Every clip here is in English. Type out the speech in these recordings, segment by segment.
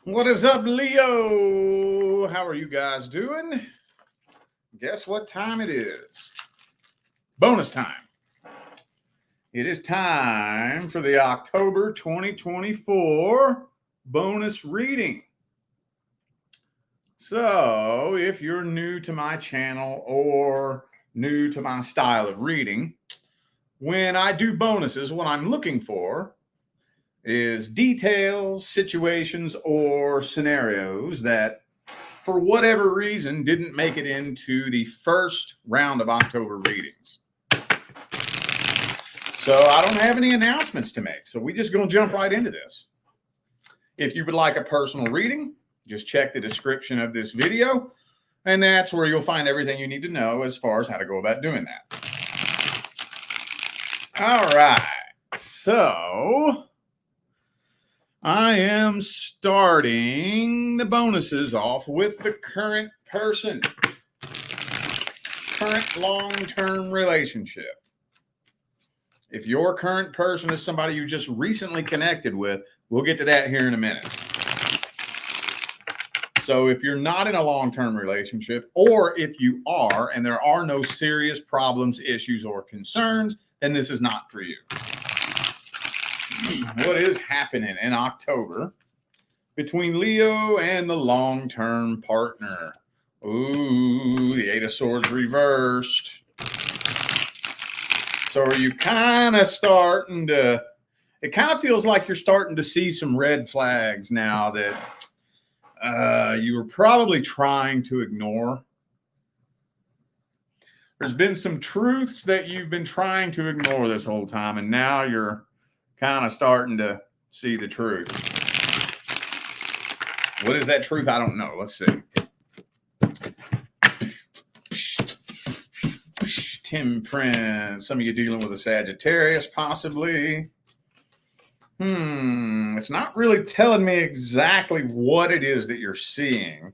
What is up, Leo? How are you guys doing? Guess what time it is? Bonus time. It is time for the October 2024 bonus reading. So, if you're new to my channel or new to my style of reading, when I do bonuses, what I'm looking for is details, situations, or scenarios that, for whatever reason, didn't make it into the first round of October readings. So I don't have any announcements to make. So we're just going to jump right into this. If you would like a personal reading, just check the description of this video, and that's where you'll find everything you need to know as far as how to go about doing that. All right. So I am starting the bonuses off with the current person, current long-term relationship. If your current person is somebody you just recently connected with, we'll get to that here in a minute. So if you're not in a long-term relationship, or if you are and there are no serious problems, issues, or concerns, then this is not for you. What is happening in October between Leo and the long-term partner? Ooh, the Eight of Swords reversed. So are you kind of starting to, it kind of feels like you're starting to see some red flags now that you were probably trying to ignore. There's been some truths that you've been trying to ignore this whole time, and now you're kind of starting to see the truth. What is that truth? I don't know. Let's see. Temperance. Some of you dealing with a Sagittarius, possibly. It's not really telling me exactly what it is that you're seeing.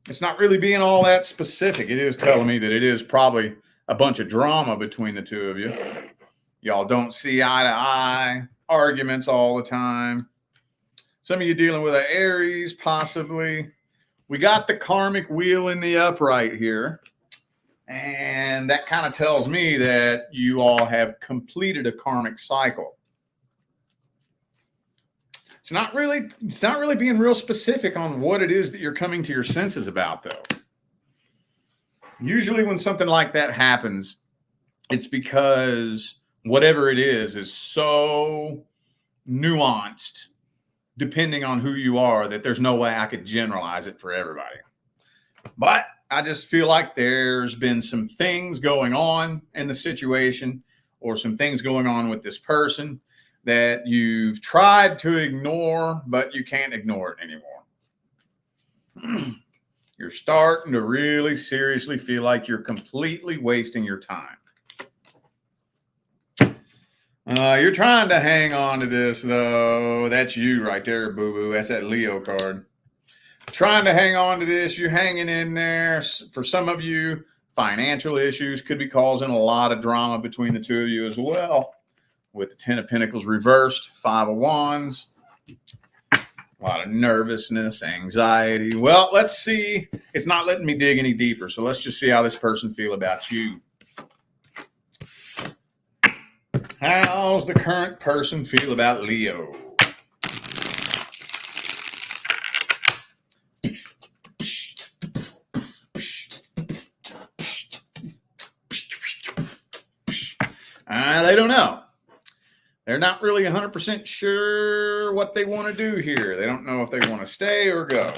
It's not really being all that specific. It is telling me that it is probably a bunch of drama between the two of you. Y'all don't see eye to eye, arguments all the time. Some of you dealing with an Aries, possibly. We got the karmic wheel in the upright here. And that kind of tells me that you all have completed a karmic cycle. It's not really being real specific on what it is that you're coming to your senses about, though. Usually when something like that happens, it's because whatever it is so nuanced, depending on who you are, that there's no way I could generalize it for everybody. But I just feel like there's been some things going on in the situation, or some things going on with this person that you've tried to ignore, but you can't ignore it anymore. You're starting to really seriously feel like you're completely wasting your time. You're trying to hang on to this, though. That's you right there, boo-boo. That's that Leo card. Trying to hang on to this. You're hanging in there. For some of you, financial issues could be causing a lot of drama between the two of you as well. With the Ten of Pentacles reversed, Five of Wands. A lot of nervousness, anxiety. Well, let's see. It's not letting me dig any deeper, so let's just see how this person feels about you. How's the current person feel about Leo? They don't know. They're not really 100% sure what they want to do here. They don't know if they want to stay or go.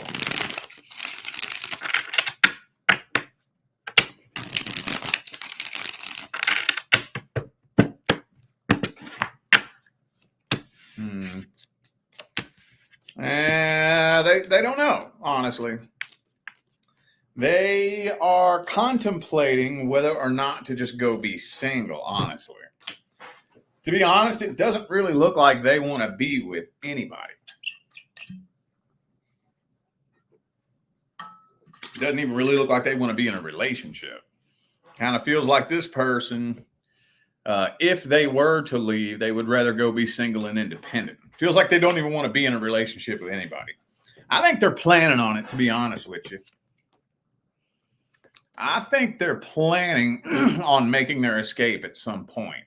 They don't know, honestly. They are contemplating whether or not to just go be single, honestly. To be honest, it doesn't really look like they want to be with anybody. It doesn't even really look like they want to be in a relationship. Kind of feels like this person, if they were to leave, they would rather go be single and independent. Feels like they don't even want to be in a relationship with anybody. I think they're planning on it, to be honest with you. I think they're planning on making their escape at some point.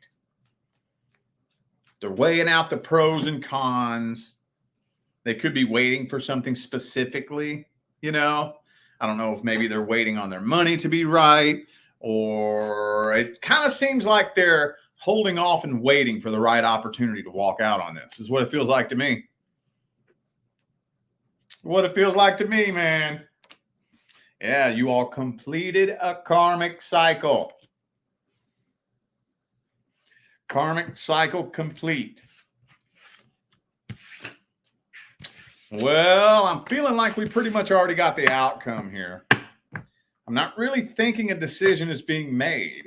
They're weighing out the pros and cons. They could be waiting for something specifically, you know. I don't know if maybe they're waiting on their money to be right, or it kind of seems like they're holding off and waiting for the right opportunity to walk out on this. Is what it feels like to me. What it feels like to me, man. Yeah, you all completed a karmic cycle. Karmic cycle complete. Well, I'm feeling like we pretty much already got the outcome here. I'm not really thinking a decision is being made.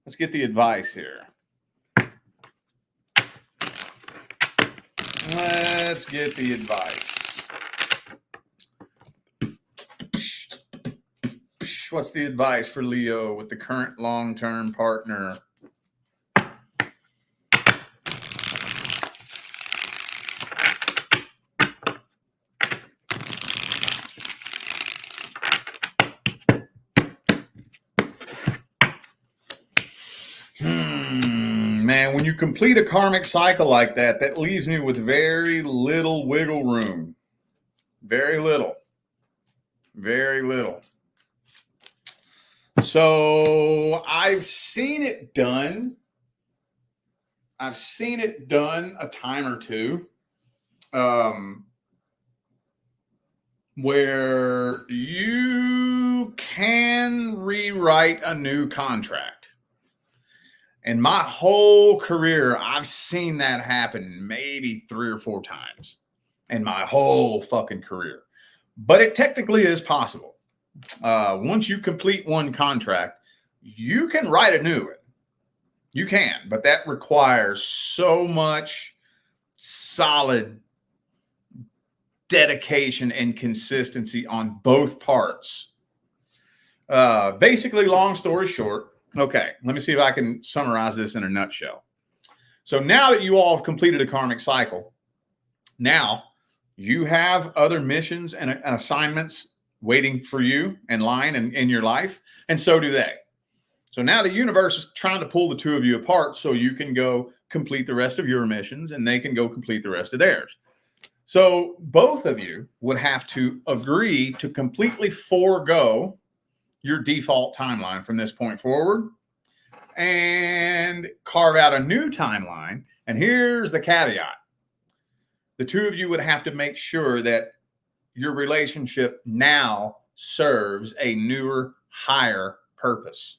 Let's get the advice here. Let's get the advice. What's the advice for Leo with the current long-term partner? Man, when you complete a karmic cycle like that, that leaves me with very little wiggle room. Very little. Very little. So I've seen it done. I've seen it done a time or two. Where you can rewrite a new contract. In my whole career, I've seen that happen maybe 3 or 4 times in my whole fucking career. But it technically is possible. Once you complete one contract, you can write a new one. You can, but that requires so much solid dedication and consistency on both parts. Basically, long story short, okay, let me see if I can summarize this in a nutshell. So now that you all have completed a karmic cycle, now you have other missions and assignments waiting for you in line and in your life, and so do they. So now the universe is trying to pull the two of you apart so you can go complete the rest of your missions and they can go complete the rest of theirs. So both of you would have to agree to completely forego your default timeline from this point forward and carve out a new timeline. And here's the caveat. The two of you would have to make sure that your relationship now serves a newer, higher purpose.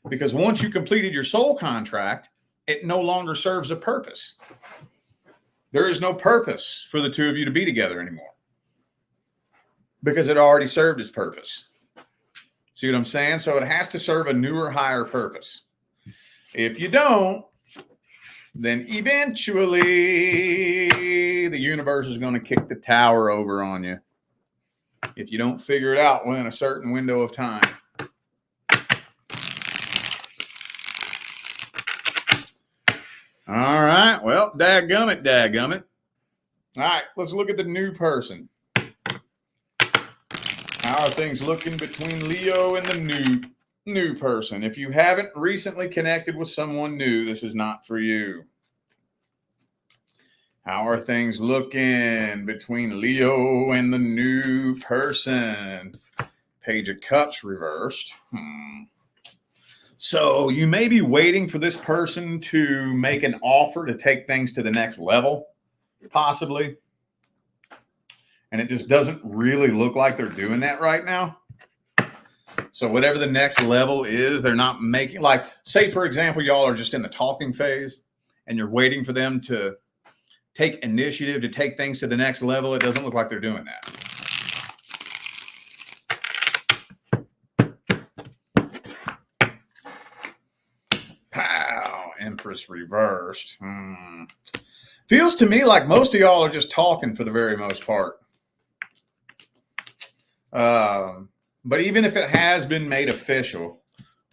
Because once you completed your soul contract, it no longer serves a purpose. There is no purpose for the two of you to be together anymore because it already served its purpose. See what I'm saying? So it has to serve a newer, higher purpose. If you don't, then eventually the universe is going to kick the tower over on you if you don't figure it out within a certain window of time. All right. Well, dadgummit. All right. Let's look at the new person. How are things looking between Leo and the new person? If you haven't recently connected with someone new, this is not for you. How are things looking between Leo and the new person? Page of Cups reversed. So you may be waiting for this person to make an offer to take things to the next level, possibly. And it just doesn't really look like they're doing that right now. So whatever the next level is, they're not making, like, say, for example, y'all are just in the talking phase and you're waiting for them to take initiative to take things to the next level. It doesn't look like they're doing that. Pow, Empress reversed. Feels to me like most of y'all are just talking for the very most part. But even if it has been made official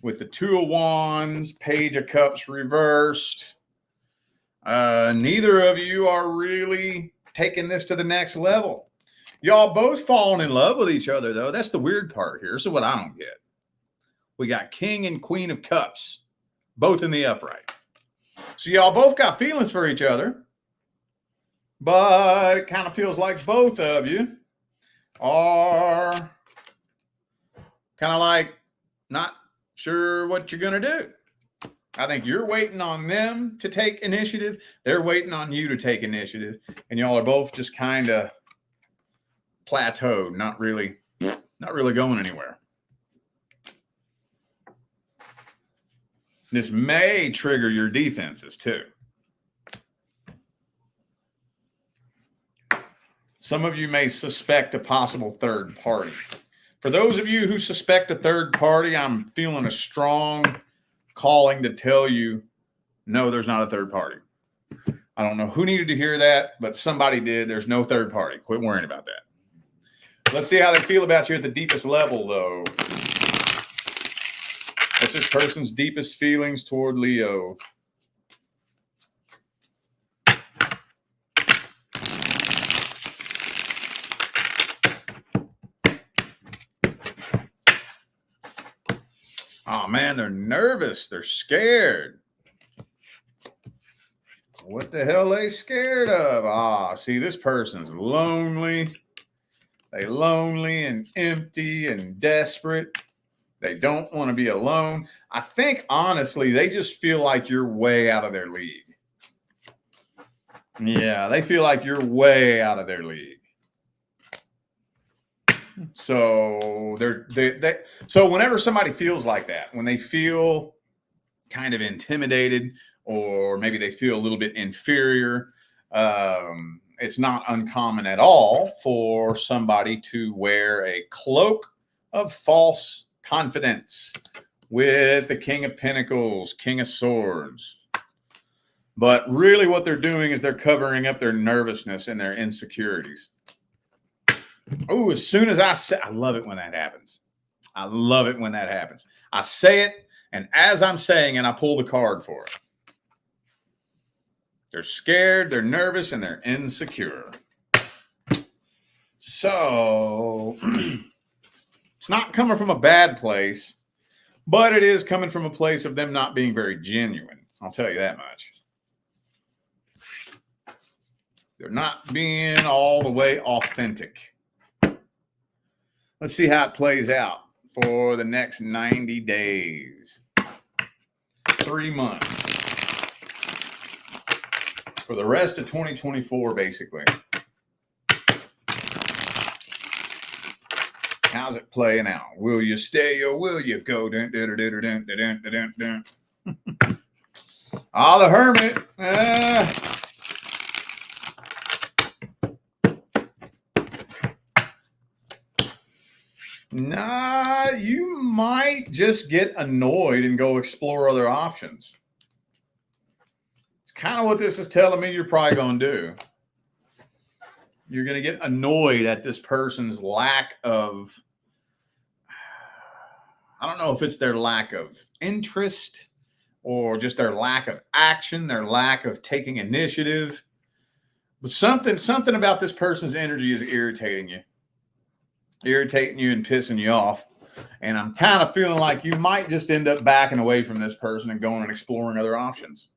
with the Two of Wands, Page of Cups reversed, Neither of you are really taking this to the next level. Y'all both falling in love with each other, though. That's the weird part here. This is what I don't get. We got King and Queen of Cups, both in the upright. So y'all both got feelings for each other, but it kind of feels like both of you are kind of like not sure what you're going to do. I think you're waiting on them to take initiative. They're waiting on you to take initiative. And y'all are both just kind of plateaued, not really going anywhere. This may trigger your defenses too. Some of you may suspect a possible third party. For those of you who suspect a third party, I'm feeling a strong calling to tell you, no, there's not a third party. I don't know who needed to hear that, but somebody did. There's no third party. Quit worrying about that. Let's see how they feel about you at the deepest level, though. What's this person's deepest feelings toward Leo? Oh, man, they're nervous. They're scared. What the hell are they scared of? See, this person's lonely. They're lonely and empty and desperate. They don't want to be alone. I think, honestly, they just feel like you're way out of their league. Yeah, they feel like you're way out of their league. So so whenever somebody feels like that, when they feel kind of intimidated, or maybe they feel a little bit inferior, it's not uncommon at all for somebody to wear a cloak of false confidence with the King of Pentacles, King of Swords. But really what they're doing is they're covering up their nervousness and their insecurities. Oh, as soon as I say, I love it when that happens. I love it when that happens. I say it, and as I'm saying it, I pull the card for it. They're scared, they're nervous, and they're insecure. So it's not coming from a bad place, but it is coming from a place of them not being very genuine. I'll tell you that much. They're not being all the way authentic. Let's see how it plays out for the next 90 days. 3 months. For the rest of 2024, basically. How's it playing out? Will you stay or will you go? Dun, dun, dun, dun, dun, dun, dun, dun. Ah, the Hermit. Nah, you might just get annoyed and go explore other options. It's kind of what this is telling me you're probably going to do. You're going to get annoyed at this person's lack of, I don't know if it's their lack of interest or just their lack of action, their lack of taking initiative. But something about this person's energy is irritating you and pissing you off. And I'm kind of feeling like you might just end up backing away from this person and going and exploring other options.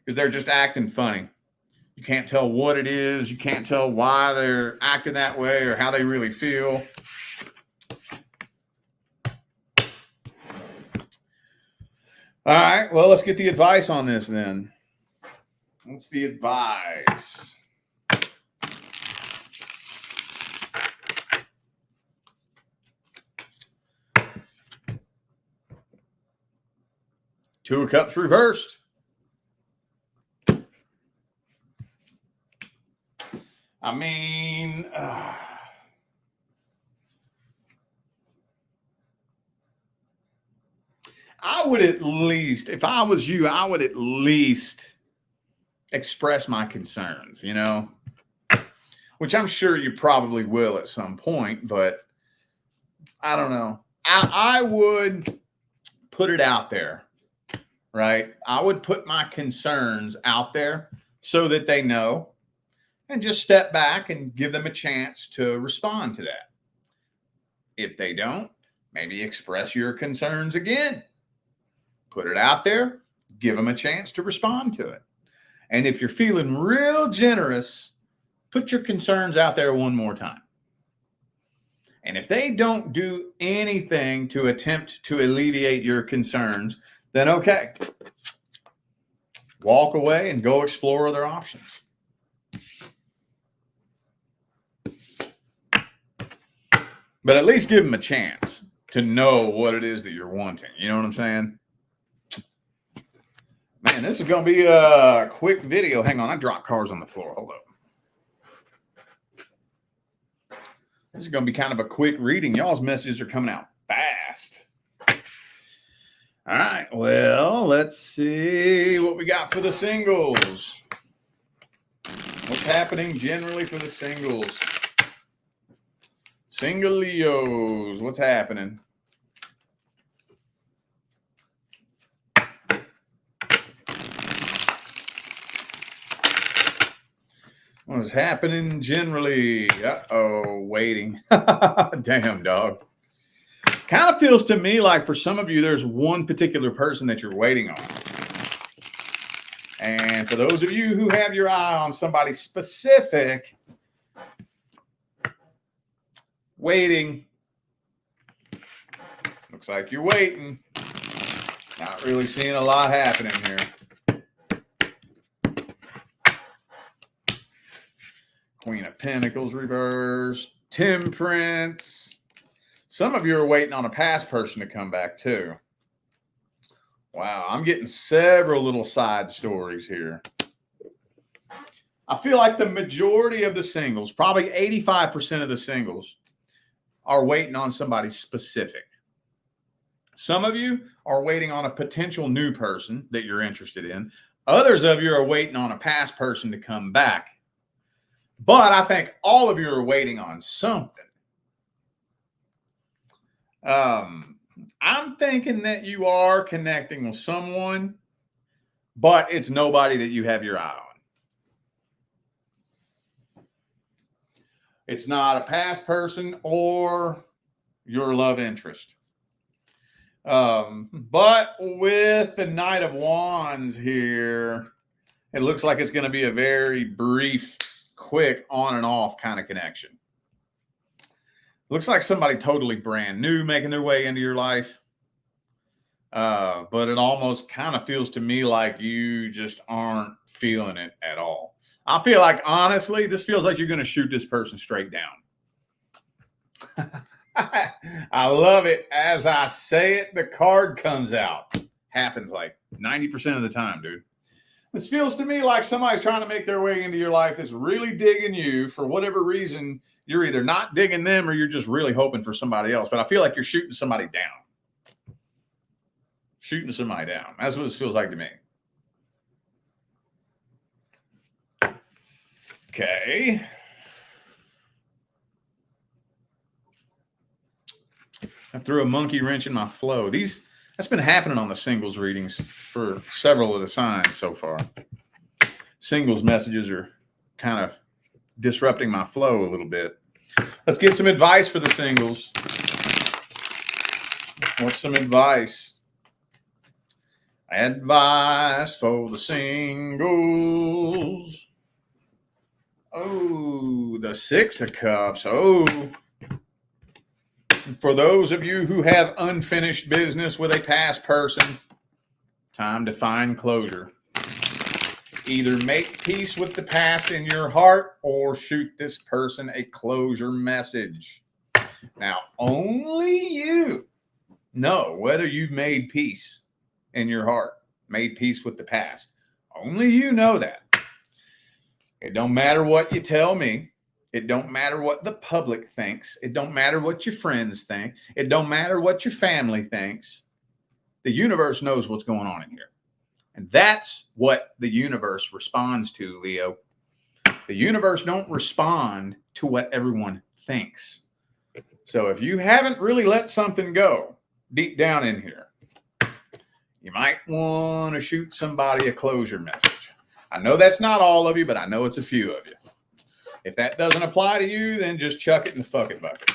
Because they're just acting funny. You can't tell what it is. You can't tell why they're acting that way or how they really feel. All right, well, let's get the advice on this then. What's the advice? Two of Cups reversed. I mean, I would at least, if I was you, I would at least express my concerns, you know, which I'm sure you probably will at some point, but I don't know. I would put it out there, right? I would put my concerns out there so that they know, and just step back and give them a chance to respond to that. If they don't, maybe express your concerns again. Put it out there, give them a chance to respond to it. And if you're feeling real generous, put your concerns out there one more time. And if they don't do anything to attempt to alleviate your concerns, then okay. Walk away and go explore other options. But at least give them a chance to know what it is that you're wanting. You know what I'm saying? Man, this is going to be a quick video. Hang on, I dropped cards on the floor. Hold up. This is going to be kind of a quick reading. Y'all's messages are coming out fast. All right, well, let's see what we got for the singles. What's happening generally for the singles? Single Leos, what's happening? What's happening generally? Uh-oh, waiting. Damn, dog. Kind of feels to me like for some of you, there's one particular person that you're waiting on. And for those of you who have your eye on somebody specific, waiting. Looks like you're waiting. Not really seeing a lot happening here. Queen of Pentacles reversed. Temperance. Some of you are waiting on a past person to come back too. Wow, I'm getting several little side stories here. I feel like the majority of the singles, probably 85% of the singles, are waiting on somebody specific. Some of you are waiting on a potential new person that you're interested in. Others of you are waiting on a past person to come back. But I think all of you are waiting on something. I'm thinking that you are connecting with someone, but it's nobody that you have your eye on. It's not a past person or your love interest. But with the Knight of Wands here, it looks like it's going to be a very brief, quick on and off kind of connection. Looks like somebody totally brand new making their way into your life. But it almost kind of feels to me like you just aren't feeling it at all. I feel like, honestly, this feels like you're going to shoot this person straight down. I love it. As I say it, the card comes out. Happens like 90% of the time, dude. This feels to me like somebody's trying to make their way into your life that's really digging you. For whatever reason, you're either not digging them or you're just really hoping for somebody else. But I feel like you're shooting somebody down. Shooting somebody down. That's what this feels like to me. Okay. I threw a monkey wrench in my flow. That's been happening on the singles readings for several of the signs so far. Singles messages are kind of disrupting my flow a little bit. Let's get some advice for the singles. What's some advice? Advice for the singles. Oh, the Six of Cups. Oh. For those of you who have unfinished business with a past person, time to find closure. Either make peace with the past in your heart or shoot this person a closure message. Now, only you know whether you've made peace in your heart, made peace with the past. Only you know that. It don't matter what you tell me. It don't matter what the public thinks. It don't matter what your friends think. It don't matter what your family thinks. The universe knows what's going on in here. And that's what the universe responds to, Leo. The universe don't respond to what everyone thinks. So if you haven't really let something go deep down in here, you might want to shoot somebody a closure message. I know that's not all of you, but I know it's a few of you. If that doesn't apply to you, then just chuck it in the fucking bucket.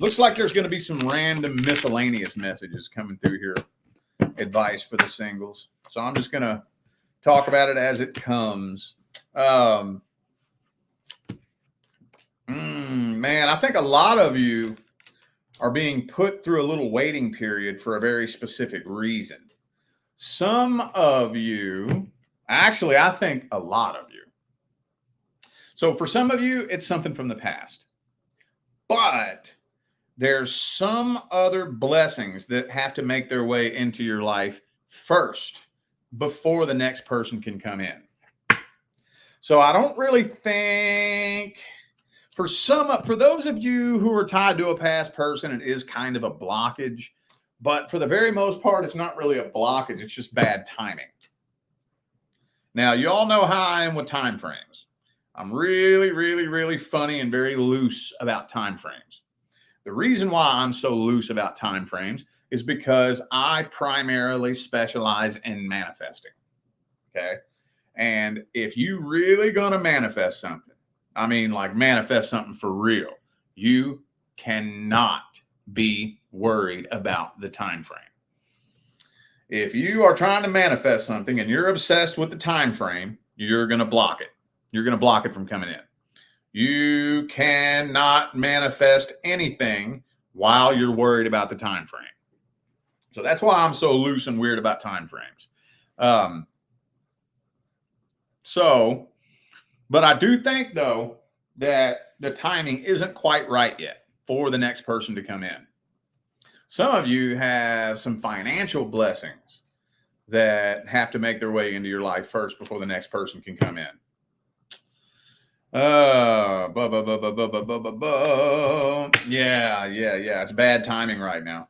Looks like there's going to be some random miscellaneous messages coming through here. Advice for the singles. So I'm just going to talk about it as it comes. Man, I think a lot of you are being put through a little waiting period for a very specific reason. Some of you, actually, I think a lot of you. So for some of you, it's something from the past. But there's some other blessings that have to make their way into your life first before the next person can come in. So I don't really think for those of you who are tied to a past person, it is kind of a blockage, but for the very most part, it's not really a blockage. It's just bad timing. Now, you all know how I am with time frames. I'm really, really, really funny and very loose about time frames. The reason why I'm so loose about time frames is because I primarily specialize in manifesting. Okay. And if you really going to manifest something, I mean, like manifest something for real, you cannot be worried about the time frame. If you are trying to manifest something and you're obsessed with the time frame, you're going to block it. You're going to block it from coming in. You cannot manifest anything while you're worried about the time frame. So that's why I'm so loose and weird about time frames. But I do think, though, that the timing isn't quite right yet for the next person to come in. Some of you have some financial blessings that have to make their way into your life first before the next person can come in. Yeah. It's bad timing right now.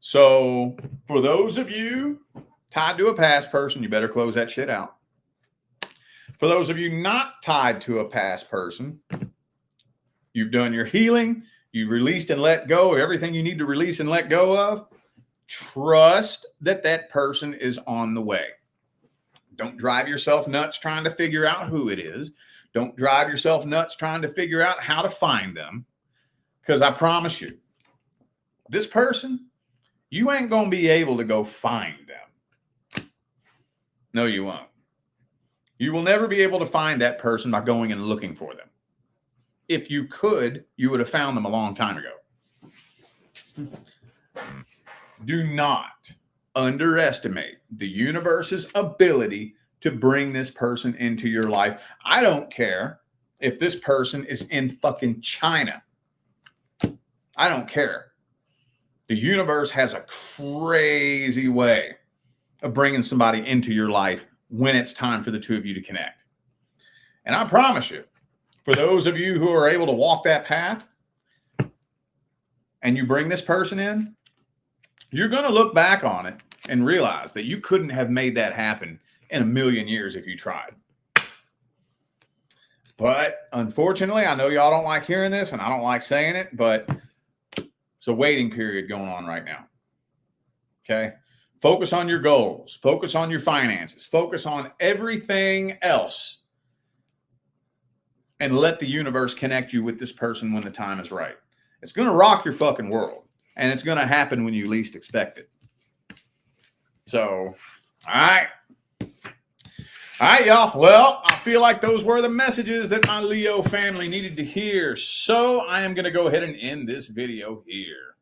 So for those of you tied to a past person, you better close that shit out. For those of you not tied to a past person, you've done your healing. You've released and let go of everything you need to release and let go of. Trust that that person is on the way. Don't drive yourself nuts trying to figure out who it is. Don't drive yourself nuts trying to figure out how to find them. Because I promise you, this person, you ain't going to be able to go find them. No, you won't. You will never be able to find that person by going and looking for them. If you could, you would have found them a long time ago. Do not underestimate the universe's ability to bring this person into your life. I don't care if this person is in fucking China. I don't care. The universe has a crazy way of bringing somebody into your life when it's time for the two of you to connect. And I promise you, for those of you who are able to walk that path and you bring this person in, you're going to look back on it and realize that you couldn't have made that happen in a million years if you tried. But unfortunately, I know y'all don't like hearing this and I don't like saying it, but it's a waiting period going on right now. Okay. Focus on your goals. Focus on your finances. Focus on everything else. And let the universe connect you with this person when the time is right. It's going to rock your fucking world. And it's going to happen when you least expect it. So, all right. All right, y'all. Well, I feel like those were the messages that my Leo family needed to hear. So I am going to go ahead and end this video here.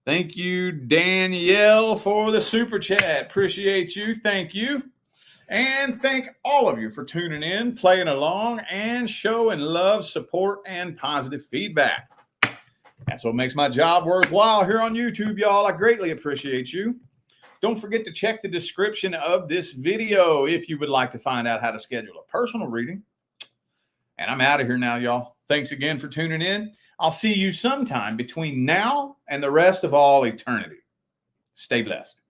Thank you, Danielle, for the super chat. Appreciate you. Thank you. And thank all of you for tuning in, playing along, and showing love, support, and positive feedback. That's what makes my job worthwhile here on YouTube, y'all. I greatly appreciate you. Don't forget to check the description of this video if you would like to find out how to schedule a personal reading. And I'm out of here now, y'all. Thanks again for tuning in. I'll see you sometime between now and the rest of all eternity. Stay blessed.